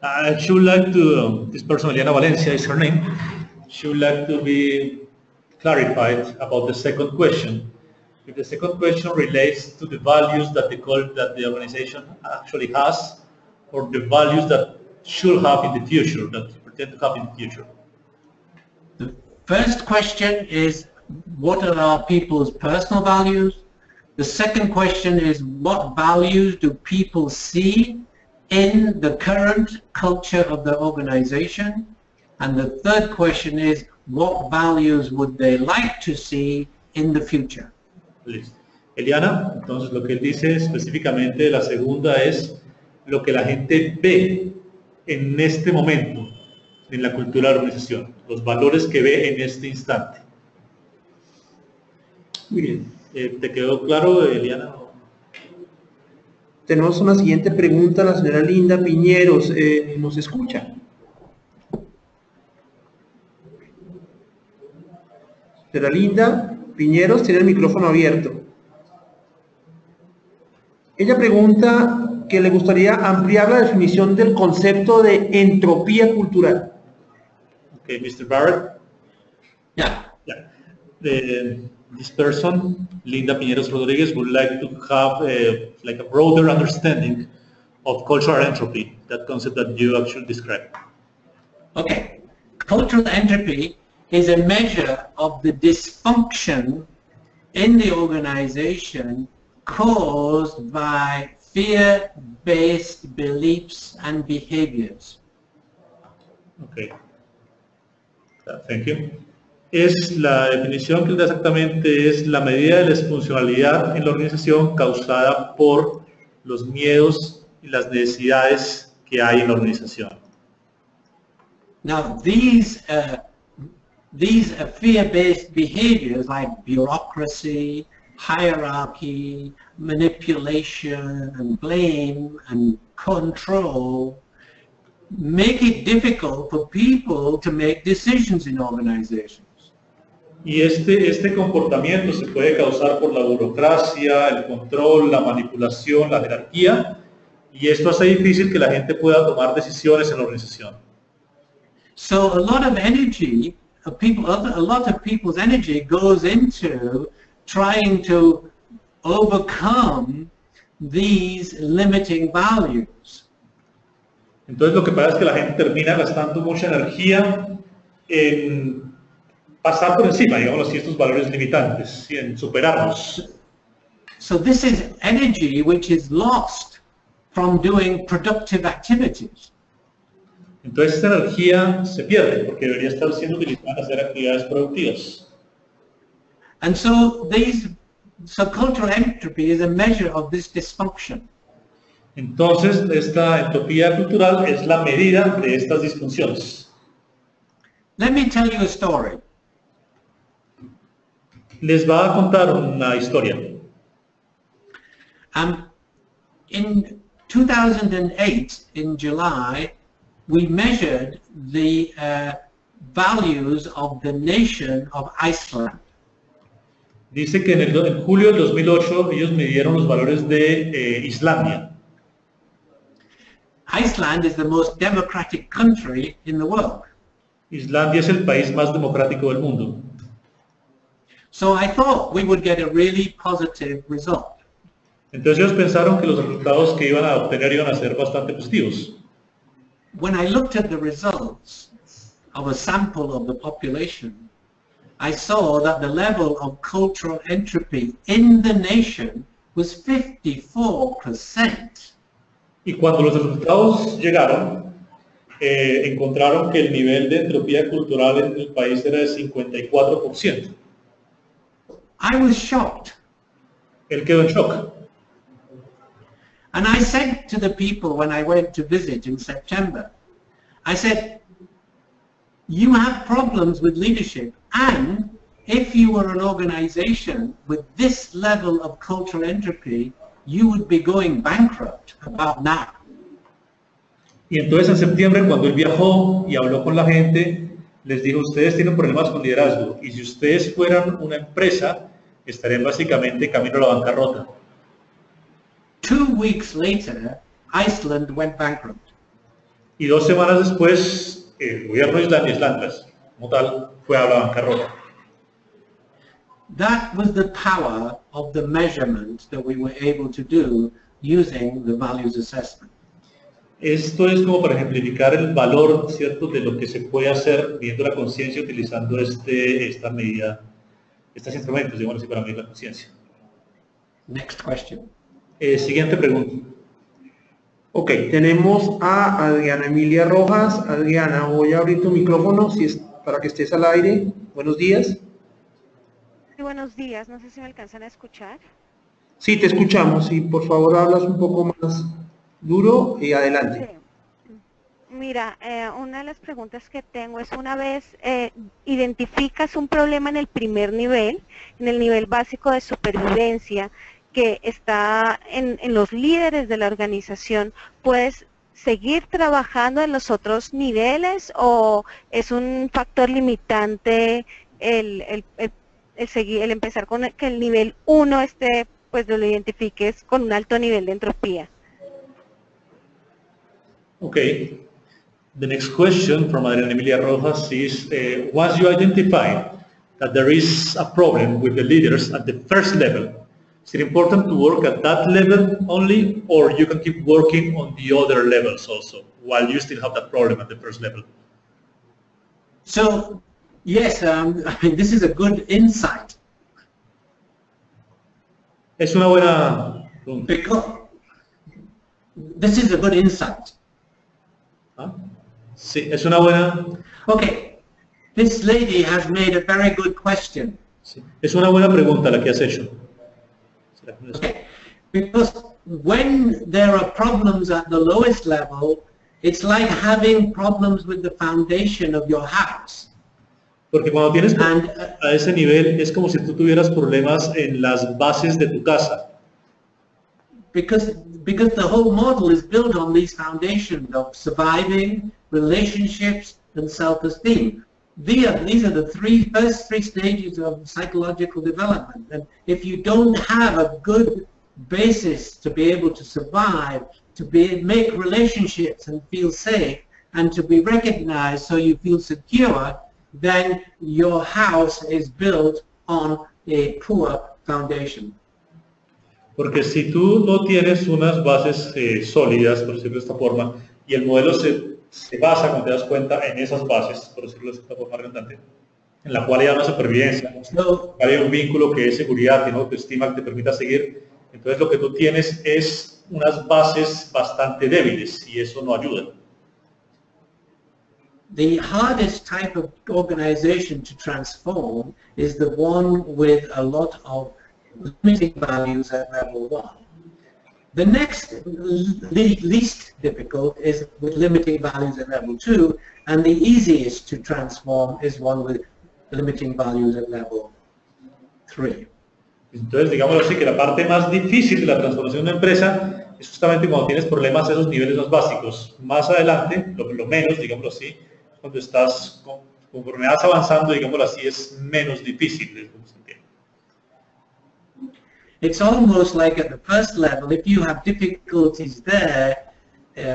I should like to, this person, Eliana Valencia is her name, should like to be clarified about the second question. If the second question relates to the values that the organization actually has, or the values that should have in the future, that you pretend to have in the future. The first question is, what are our people's personal values? The second question is, what values do people see in the current culture of the organization? And the third question is, what values would they like to see in the future? Listo. Eliana, entonces lo que él dice específicamente de la segunda es lo que la gente ve en este momento en la cultura de la organización, los valores que ve en este instante. Muy bien. ¿Te quedó claro, Eliana? Tenemos una siguiente pregunta, la señora Linda Piñeros. ¿Nos escucha? Señora Linda Piñeros tiene el micrófono abierto. Ella pregunta que le gustaría ampliar la definición del concepto de entropía cultural. Okay, Mr. Barrett? Yeah. Yeah. This person, Linda Piñeros Rodriguez, would like to have like a broader understanding of cultural entropy, that concept that you actually described. Okay. Cultural entropy is a measure of the dysfunction in the organization caused by fear-based beliefs and behaviors. Okay. Thank you. Es la definición que da exactamente es la medida de la disfuncionalidad en la organización causada por los miedos y las necesidades que hay en la organización. Now, these fear-based behaviors like bureaucracy, hierarchy, manipulation, and blame, and control make it difficult for people to make decisions in organizations. Y este comportamiento se puede causar por la burocracia, el control, la manipulación, la jerarquía, y esto hace difícil que la gente pueda tomar decisiones en la organización. So a lot of energy, a lot of people's energy goes into trying to overcome these limiting values. Entonces lo que pasa es que la gente termina gastando mucha energía en pasar por encima, digamos así, estos valores limitantes y en superarlos. So this is energy which is lost from doing productive activities. Entonces esta energía se pierde porque debería estar siendo utilizada en hacer actividades productivas. And so cultural entropy is a measure of this dysfunction. Entonces esta entropía cultural es la medida de estas disfunciones. Let me tell you a story. Les va a contar una historia. In 2008, in July, we measured the values of the nation of Iceland. Dice que en julio del 2008 ellos midieron los valores de Islandia. Iceland is the most democratic country in the world. Islandia es el país más democrático del mundo. So I thought we would get a really positive result. Entonces ellos pensaron que los resultados que iban a obtener iban a ser bastante positivos. When I looked at the results of a sample of the population, I saw that the level of cultural entropy in the nation was 54%. Y cuando los resultados llegaron, encontraron que el nivel de entropía cultural en el país era de 54%. I was shocked. Él quedó en shock. And I said to the people when I went to visit in September, I said, you have problems with leadership, and if you were an organization with this level of cultural entropy, you would be going bankrupt about now. Y entonces en septiembre, cuando él viajó y habló con la gente, les dijo, ustedes tienen problemas con liderazgo, y si ustedes fueran una empresa, estarían básicamente camino a la bancarrota. 2 weeks later, Iceland went bankrupt. Y 2 semanas después, el gobierno islandés, como tal, fue a la bancarrota. That was the power of the measurement that we were able to do using the values assessment. Esto es como para ejemplificar el valor, ¿cierto?, de lo que se puede hacer viendo la conciencia utilizando esta medida, estos instrumentos, digamos así, para medir la conciencia. Next question. Siguiente pregunta. Ok, tenemos a Adriana Emilia Rojas. Adriana, voy a abrir tu micrófono para que estés al aire. Buenos días. Sí, buenos días. No sé si me alcanzan a escuchar. Sí, te escuchamos. Sí, por favor, hablas un poco más duro y adelante. Sí. Mira, una de las preguntas que tengo es, una vez identificas un problema en el primer nivel, en el nivel básico de supervivencia, que está en los líderes de la organización, ¿puedes seguir trabajando en los otros niveles o es un factor limitante el empezar con que el nivel 1 pues lo identifiques con un alto nivel de entropía? Okay. The next question from Adriana Emilia Rojas is, once you identify that there is a problem with the leaders at the first level, is it important to work at that level only, or you can keep working on the other levels also, while you still have that problem at the first level? So, yes, I mean, this is a good insight. Es una buena pregunta. Because this is a good insight. ¿Ah? Sí, es una buena. Okay, this lady has made a very good question. Sí. Es una buena pregunta la que has hecho. Okay. Because when there are problems at the lowest level, it's like having problems with the foundation of your house. Porque cuando tienes a ese nivel es como si tú tuvieras problemas en las bases de tu casa. Because the whole model is built on these foundations of surviving, relationships, and self-esteem. These are the first three stages of psychological development. And if you don't have a good basis to be able to survive, to make relationships and feel safe, and to be recognized so you feel secure, then your house is built on a poor foundation. Porque si tú no tienes unas bases sólidas, por decirlo de esta forma, y el modelo se basa, cuando te das cuenta, en esas bases, por decirlo de esta forma redundante, en la cual hay una supervivencia, hay un vínculo que es seguridad, que no autoestima, que te permita seguir, entonces lo que tú tienes es unas bases bastante débiles y eso no ayuda. The hardest type of organization to transform is the one with a lot of limiting values at level 1. The next least difficult is with limiting values at level 2, and the easiest to transform is one with limiting values at level 3. Entonces, digamos así, que la parte más difícil de la transformación de una empresa es justamente cuando tienes problemas en esos niveles más básicos. Más adelante, lo menos, digámoslo así, cuando estás, conforme vas avanzando, digámoslo así, es menos difícil. It's almost like at the first level, if you have difficulties there,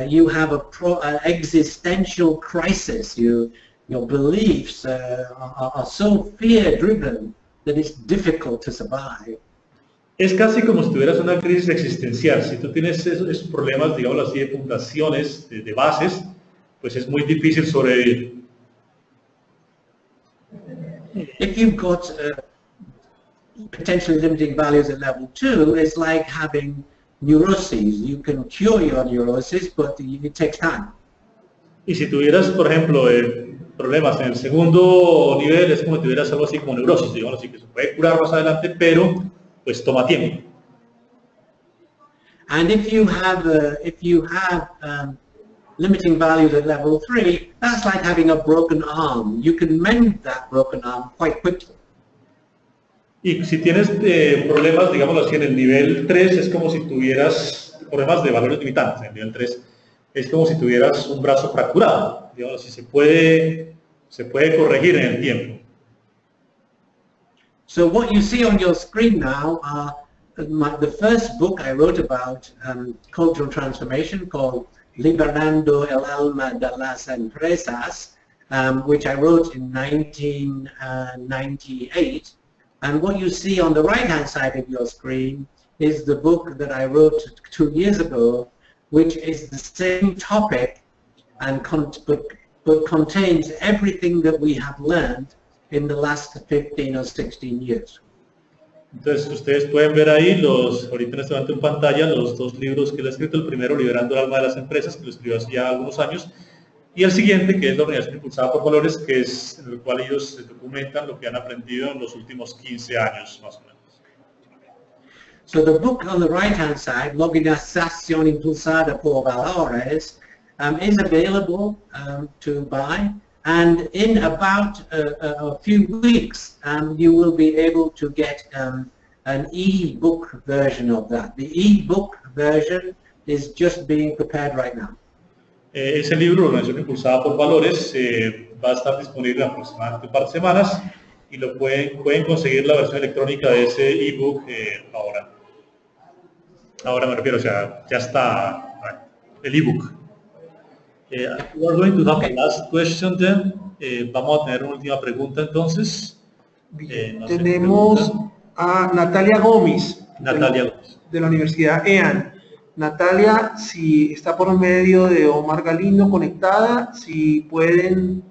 you have an existential crisis. Your beliefs are so fear-driven that it's difficult to survive. Es casi como si tuvieras una crisis existencial. Si tú tienes esos problemas, digamos así, de fundaciones, de bases, pues es muy difícil sobrevivir. If you've got potentially limiting values at level 2, it's like having neuroses. You can cure your neurosis, but it takes time. Y si tuvieras, por ejemplo, problemas en el segundo nivel, es como si tuvieras algo así como neurosis, digamos así, que se puede curar más adelante, pero pues toma tiempo. And if you have limiting values at level 3, that's like having a broken arm. You can mend that broken arm quite quickly. Y si tienes problemas, digamos así, en el nivel 3, es como si tuvieras problemas de valores limitantes. En el nivel 3 es como si tuvieras un brazo fracturado. Digamos así, se puede corregir en el tiempo. So what you see on your screen now are the first book I wrote about cultural transformation, called Liberando el alma de las empresas, which I wrote in 1998. And what you see on the right-hand side of your screen is the book that I wrote 2 years ago, which is the same topic and but contains everything that we have learned in the last 15 or 16 years. Entonces, ustedes pueden ver ahí ahorita en este momento en pantalla, los dos libros que él ha escrito. El primero, Liberando el alma de las empresas, que lo escribió hace ya algunos años, y el siguiente, que es la Organización Impulsada por Valores, que es en el cual ellos documentan lo que han aprendido en los últimos 15 años, más o menos. So the book on the right-hand side, La Organización Impulsada por Valores, is available to buy, and in about a few weeks you will be able to get an e-book version of that. The e-book version is just being prepared right now. Ese libro, Organización Impulsada por Valores, va a estar disponible aproximadamente un par de semanas, y lo pueden conseguir la versión electrónica de ese e-book ahora. Ahora me refiero, o sea, ya está el e-book. We are going to have a last question then. Vamos a tener una última pregunta entonces. No sé. Tenemos a Natalia Gómez, de la Universidad EAN. Natalia, si está por medio de Omar Galindo conectada, si tiene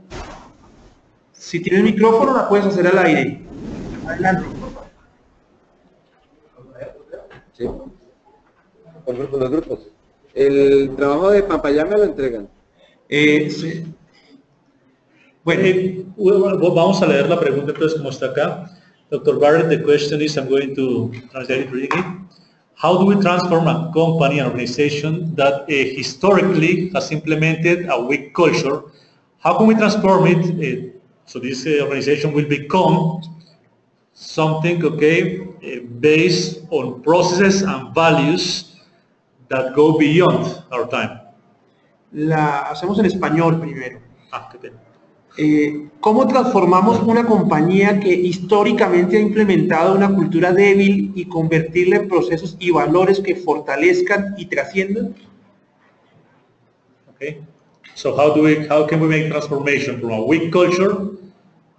el micrófono, la puedes hacer al aire. Adelante. Sí. Por los grupos. El trabajo de Pampayán me lo entregan. Sí. Bueno, vamos a leer la pregunta entonces como está acá. Dr. Barrett, the question is, I'm going to translate it reading it. How do we transform a company, an organization that historically has implemented a weak culture? How can we transform it so this organization will become something, based on processes and values that go beyond our time? La hacemos en español primero. Qué pena. ¿Cómo transformamos una compañía que históricamente ha implementado una cultura débil y convertirla en procesos y valores que fortalezcan y trasciendan? Okay. So how can we make transformation from a weak culture,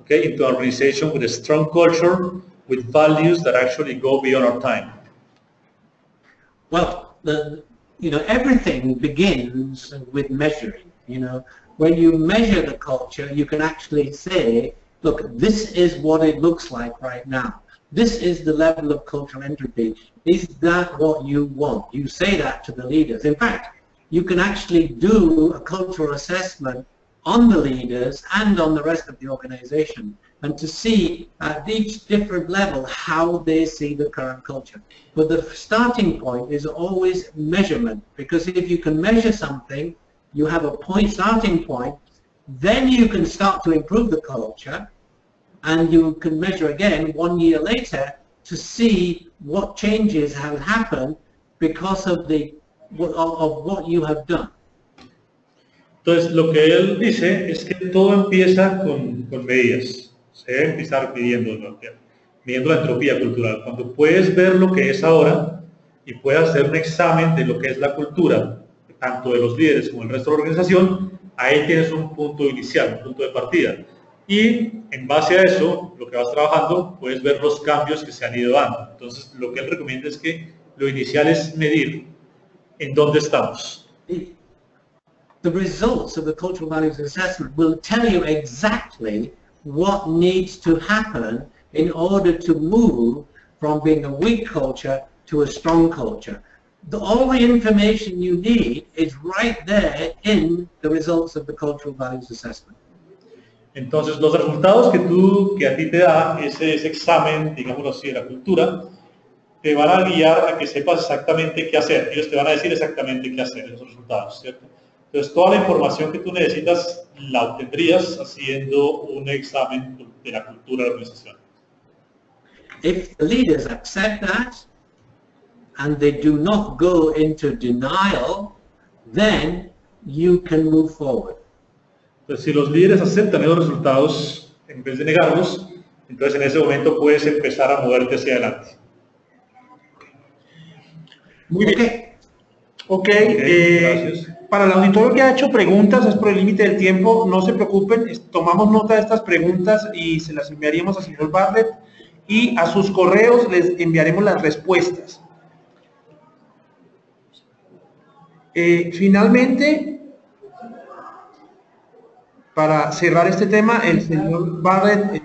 into an organization with a strong culture, with values that actually go beyond our time? Well, everything begins with measuring. When you measure the culture, you can actually say, look, this is what it looks like right now. This is the level of cultural entropy. Is that what you want? You say that to the leaders. In fact, you can actually do a cultural assessment on the leaders and on the rest of the organization, and to see at each different level how they see the current culture. But the starting point is always measurement, because if you can measure something, you have a starting point, then you can start to improve the culture, and you can measure again 1 year later to see what changes have happened because of what you have done. Entonces, lo que él dice es que todo empieza con medidas. Se debe empezar midiendo la entropía cultural. Cuando puedes ver lo que es ahora y puedes hacer un examen de lo que es la cultura, tanto de los líderes como del resto de la organización, ahí tienes un punto inicial, un punto de partida. Y en base a eso, lo que vas trabajando, puedes ver los cambios que se han ido dando. Entonces, lo que él recomienda es que lo inicial es medir en dónde estamos. The results of the cultural values assessment will tell you exactly what needs to happen in order to move from being a weak culture to a strong culture. All the information you need is right there in the results of the cultural values assessment. Entonces, los resultados que a ti te da ese examen, digámoslo así, de la cultura, te van a guiar a que sepas exactamente qué hacer. Ellos te van a decir exactamente qué hacer, esos resultados, ¿cierto? Entonces, toda la información que tú necesitas la obtendrías haciendo un examen de la cultura de la organización. If the leaders accept that and they do not go into denial, then you can move forward. Entonces, si los líderes aceptan esos resultados en vez de negarlos, entonces en ese momento puedes empezar a moverte hacia adelante. Muy bien. Ok, gracias. Para el auditorio que ha hecho preguntas, es por el límite del tiempo, no se preocupen, tomamos nota de estas preguntas y se las enviaríamos al señor Barrett y a sus correos les enviaremos las respuestas. Finalmente, para cerrar este tema, el señor Barrett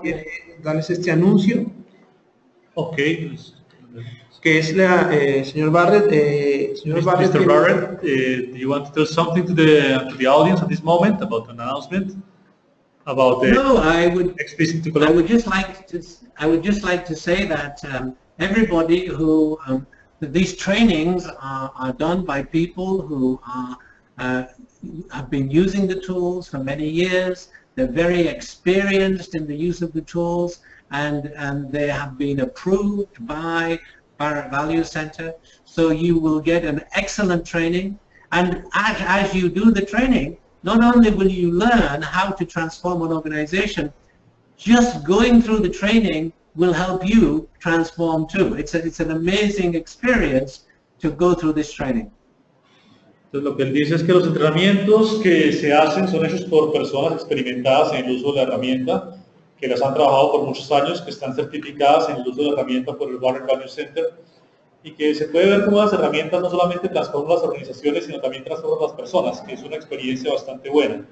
quiere darles este anuncio. Ok. Que es la, señor Barrett. Señor Barrett, Mr. Barrett, do you want to tell something to the audience at this moment about an announcement? About the No, I would just like to say that everybody who these trainings are done by people who have been using the tools for many years. They're very experienced in the use of the tools, and they have been approved by Barrett Value Center. So you will get an excellent training, and as you do the training, not only will you learn how to transform an organization, just going through the training will help you transform too. It's an amazing experience to go through this training. Entonces, lo que él dice es que los entrenamientos que se hacen son hechos por personas experimentadas en el uso de la herramienta, que las han trabajado por muchos años, que están certificadas en el uso de la herramienta por el Barrett Value Center, y que se puede ver cómo las herramientas no solamente transforman las organizaciones, sino también transforman las personas, que es una experiencia bastante buena.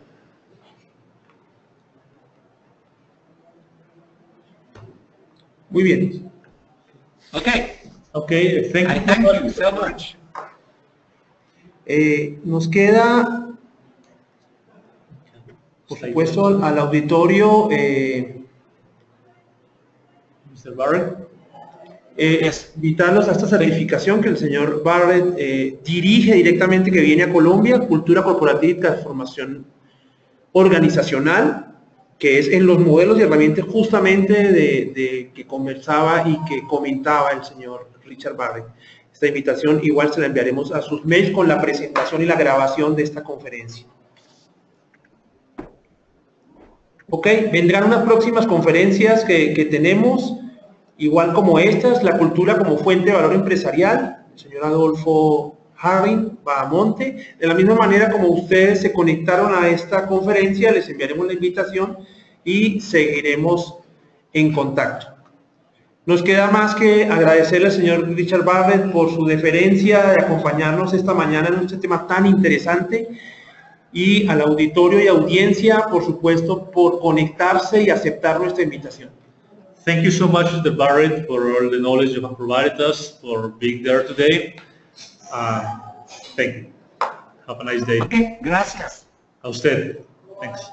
Muy bien. Okay. Okay, Thank you so much. Nos queda, por supuesto, al auditorio, Mr. Barrett. Invitarlos a esta certificación que el señor Barrett dirige directamente, que viene a Colombia, Cultura Corporativa y Transformación Organizacional, que es en los modelos y herramientas justamente de que conversaba y que comentaba el señor Richard Barrett. Esta invitación igual se la enviaremos a sus mails con la presentación y la grabación de esta conferencia. Ok, vendrán unas próximas conferencias que tenemos, igual como estas, la cultura como fuente de valor empresarial, el señor Adolfo Haring Bahamonte. De la misma manera como ustedes se conectaron a esta conferencia, les enviaremos la invitación y seguiremos en contacto. Nos queda más que agradecerle al señor Richard Barrett por su deferencia de acompañarnos esta mañana en este tema tan interesante, y al auditorio y audiencia, por supuesto, por conectarse y aceptar nuestra invitación. Thank you so much, Mr. Barrett, for all the knowledge you have provided us, for being there today. Thank you. Have a nice day. Okay, gracias. A usted. Thanks.